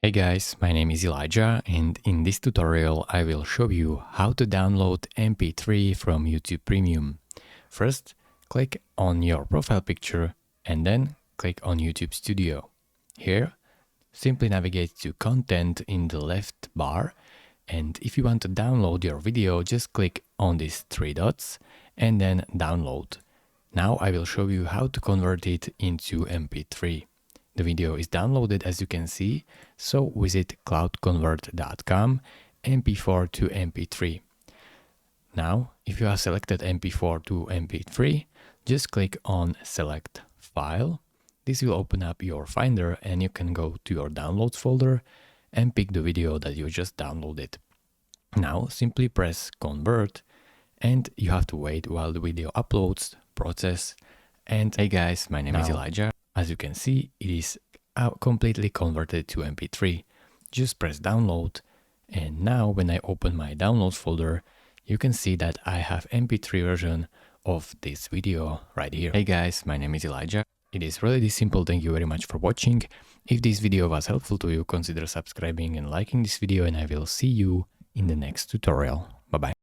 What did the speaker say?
Hey guys, my name is Elijah and in this tutorial I will show you how to download MP3 from YouTube Premium. First, click on your profile picture and then click on YouTube Studio. Here, simply navigate to Content in the left bar, and if you want to download your video, just click on these three dots and then Download. Now I will show you how to convert it into MP3. The video is downloaded as you can see, so visit cloudconvert.com, MP4 to MP3. Now, if you have selected MP4 to MP3, just click on Select File. This will open up your Finder and you can go to your Downloads folder and pick the video that you just downloaded. Now, simply press Convert and you have to wait while the video uploads, process. And hey guys, my name is Elijah. As you can see, it is completely converted to MP3. Just press download, and now when I open my downloads folder, you can see that I have MP3 version of this video right here. Hey guys, my name is Elijah. It is really this simple. Thank you very much for watching. If this video was helpful to you, consider subscribing and liking this video, and I will see you in the next tutorial. Bye bye.